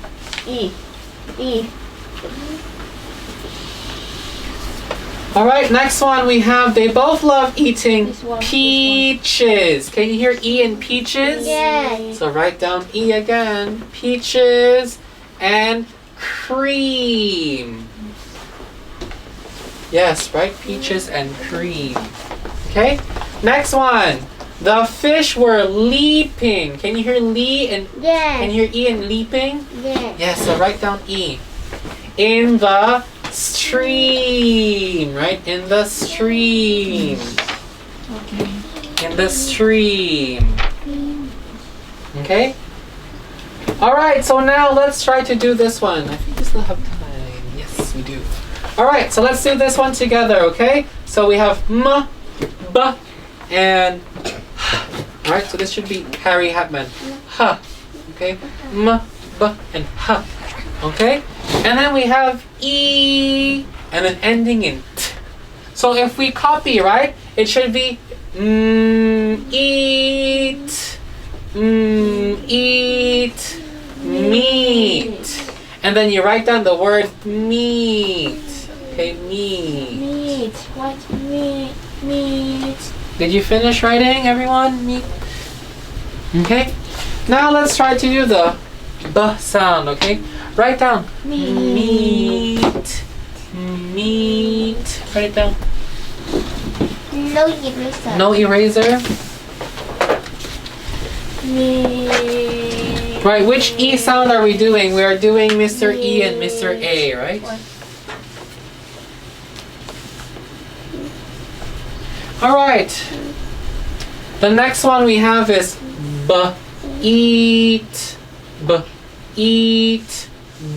Alright, next one we have they both love eating This one. peaches. Can you hear E in peaches? Yes. So write down E again. Peaches and cream. Yes, right? Peaches and cream. Okay? Next one. The fish were leaping. Can you hear Lee and can you hear E in leaping? Yes. Yes, so write down E. In the stream, right? In the stream. Okay. In the stream. Okay? Alright, so now let's try to do this one. I think we still have time. Yes, we do. Alright, so let's do this one together, okay? So we have m, b, and alright, so this should be Harry Hatman. Ha. Okay? M, b, and ha. Okay? And then we have e, and then ending in t. So if we copy, right, it should be eat, eat, meat. And then you write down the word meat. Okay, meat. Meat. What meat? Meat. Did you finish writing, everyone? Meat. Okay. Now let's try to do the b sound, okay? Write down. Meat. Meat. Write it down. No eraser. No eraser. Meat. Right, which E sound are we doing? We are doing Mr. E and Mr. A, right? Alright. The next one we have is b, eat,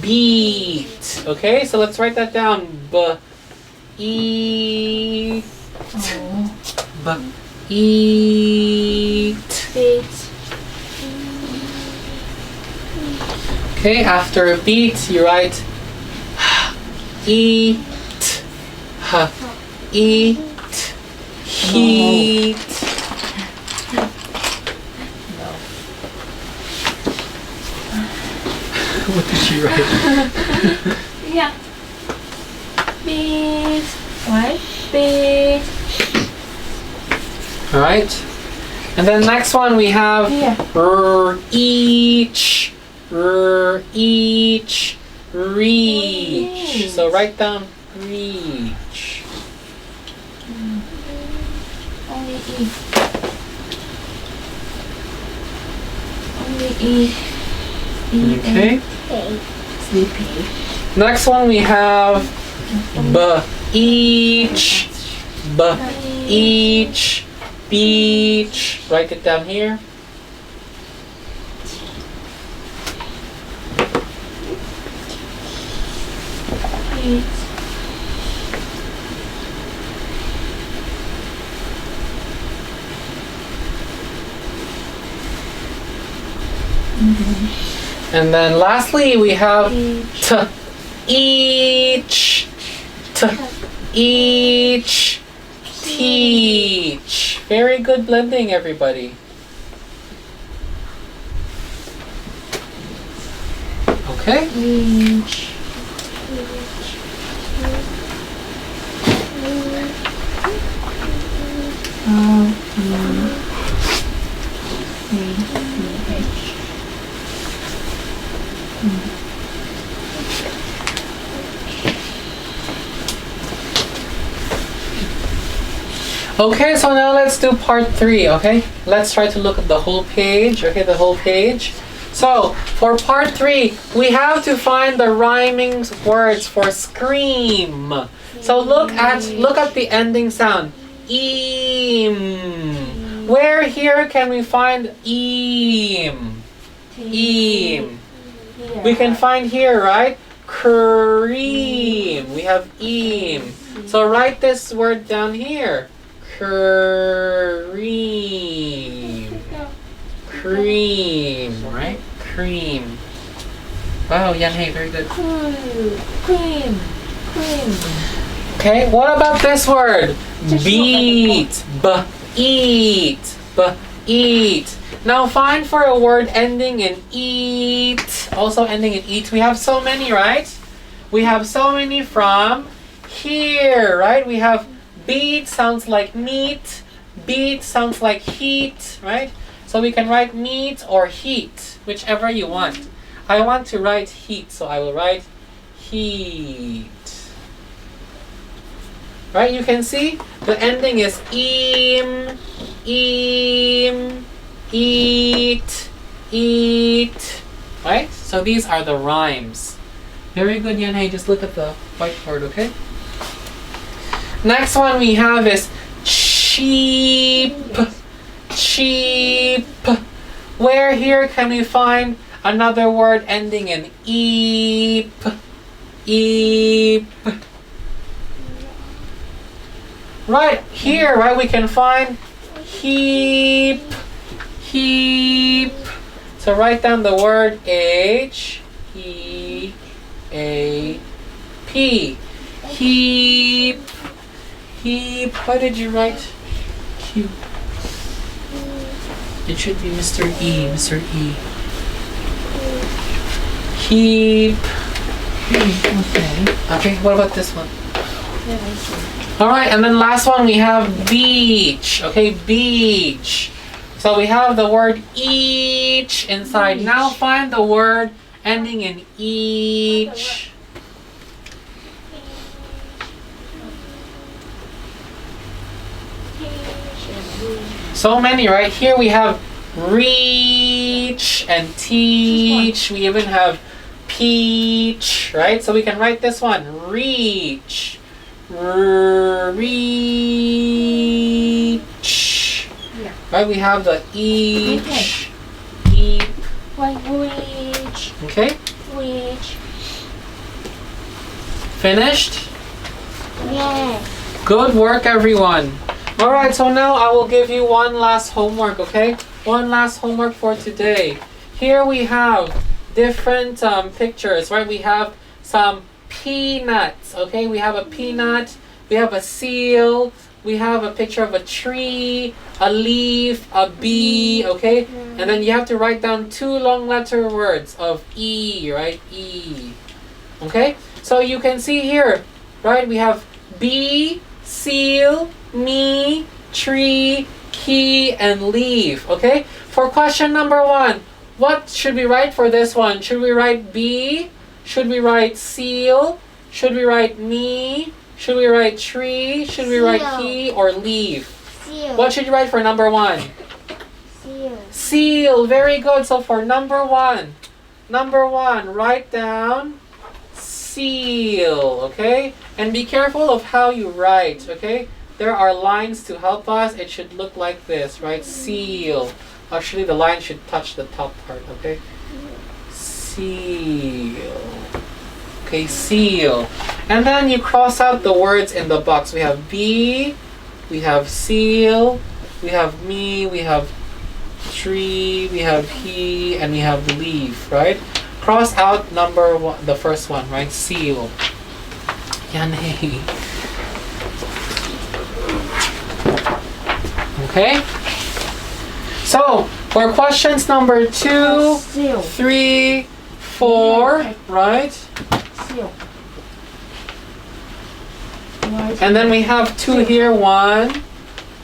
beat. Okay, so let's write that down. B, eat, b, eat. Beat. Okay, after beat, you write eat, eat, heat. What did she write? Yeah. Beat. What? Beat. Alright. And then next one we have Yeah. each, each, reach. So write down reach. Only E. Only E. Okay. Sleepy. Next one we have each, each, beach. Write it down here. Beat. And then lastly we have Each. each, each, teach. Very good blending, everybody. Okay. Reach. Okay, so now let's do part 3, okay? Let's try to look at the whole page, okay, the whole page. So, for part 3, we have to find the rhyming words for scream. So look at the ending sound. Eam. Where here can we find eam? Eam. We can find here, right? Cream. We have eam. So write this word down here. Cream. Cream, right? Cream. Wow, Yanhei, very good. Cream. Cream. Okay, what about this word? Beat. Eat. Eat. Now find for a word ending in eat. Also ending in eat. We have so many, right? We have so many from here, right? We have beat sounds like meat. Beat sounds like heat, right? So we can write meat or heat, whichever you want. I want to write heat, so I will write heat. Right, you can see the ending is eat, eat. Right? So these are the rhymes. Very good, Yanhei. Just look at the whiteboard, okay? Next one we have is cheap, cheap, Where here can we find another word ending in eep? Eep. Right here, right, we can find heap. Heap. So write down the word H-E-A-P. Heap. Heap. Why did you write Q? It should be Mr. E. Mr. E. Heap. Okay. Okay, what about this one? Yeah, I see. Alright, and then last one we have beach. Okay, beach. So we have the word each inside. Each. Now find the word ending in each. So many, right? Here we have reach and teach. We even have peach, right? So we can write this one, reach. Reach. Yeah. Right, we have the each. Eep. Like which, Okay, which. finished? Yes. Good work, everyone. All right, so now I will give you one last homework, okay? One last homework for today. Here we have different pictures, right? We have some peanuts, okay? We have a peanut, we have a seal, we have a picture of a tree, a leaf, a bee, okay? And then you have to write down 2 long letter words of E, right? E. Okay? So you can see here, right? We have bee, seal, me, tree, key, and leaf, okay? For question number 1, what should we write for this one? Should we write bee? Should we write seal? Should we write me? Should we write tree? Should we write Seal. key or leaf? Seal. What should you write for number 1? Seal. Seal. Very good. So for number 1, write down seal, okay? And be careful of how you write, okay? There are lines to help us. It should look like this, right? Seal. Actually, the line should touch the top part, okay? Seal. Okay, seal. And then you cross out the words in the box. We have bee, we have seal, we have me, we have tree, we have he, and we have leaf, right? Cross out number 1, the first one, right? Seal. Yan hey. Okay? So, for questions number 2, Seal. 3, 4, right? Seal. And then we have 2 here, 1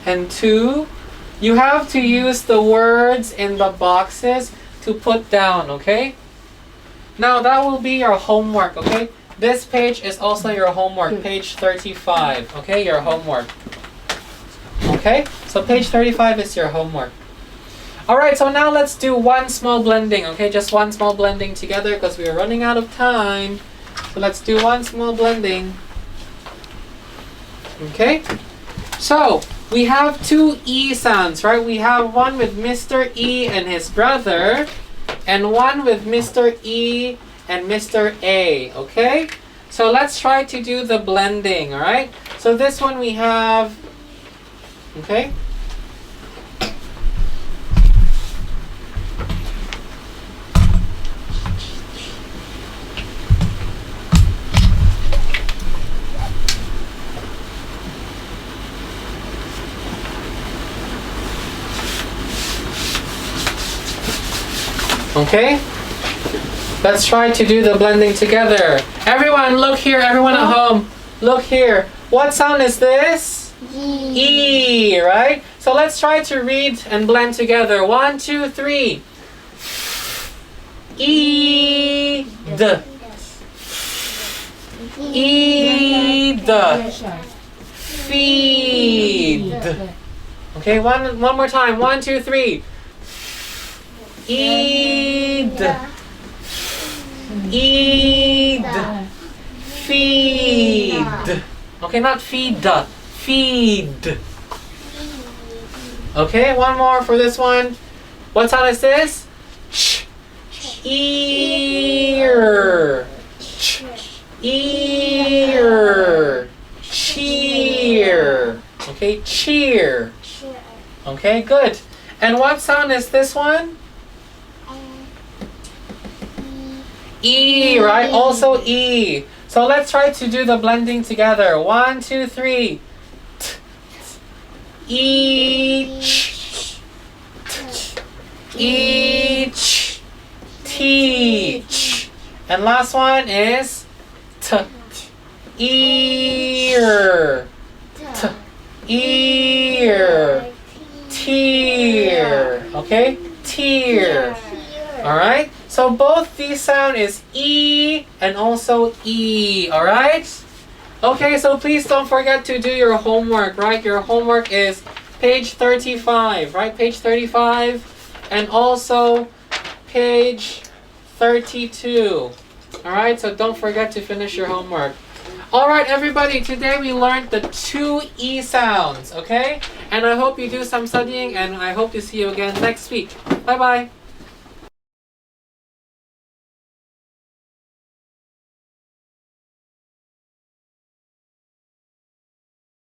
and 2. You have to use the words in the boxes to put down, okay? Now that will be your homework, okay? This page is also your homework, page 35, okay? Your homework. Okay? So page 35 is your homework. Alright, so now let's do one small blending, okay? Just one small blending together because we are running out of time. So let's do one small blending. Okay? So, we have 2 E sounds, right? We have one with Mr. E and his brother, and one with Mr. E and Mr. A, okay? So let's try to do the blending, alright? So this one we have, okay? Okay? Let's try to do the blending together. Everyone, look here. Everyone at home, look here. What sound is this? E, right? So let's try to read and blend together. 1, 2, 3. E, d. E, d. Feed. Okay, one more time. 1, 2, 3. Eat. Eat. Feed. Okay, not feed. Feed. Okay, one more for this one. What sound is this? Ch. Ear. Ch. Ear. Cheer. Okay, cheer. Okay, good. And what sound is this one? E, right? Also E. So let's try to do the blending together. 1, 2, 3. Each. Each. Teach. And last one is T. Ear. T. Ear. Tear. Okay? Tear. Alright? So both these sound is E and also E. Alright? Okay, so please don't forget to do your homework, right? Your homework is page 35, right? Page 35 and also page 32. Alright, so don't forget to finish your homework. Alright, everybody, today we learned the 2 E sounds, okay? And I hope you do some studying and I hope to see you again next week. Bye-bye.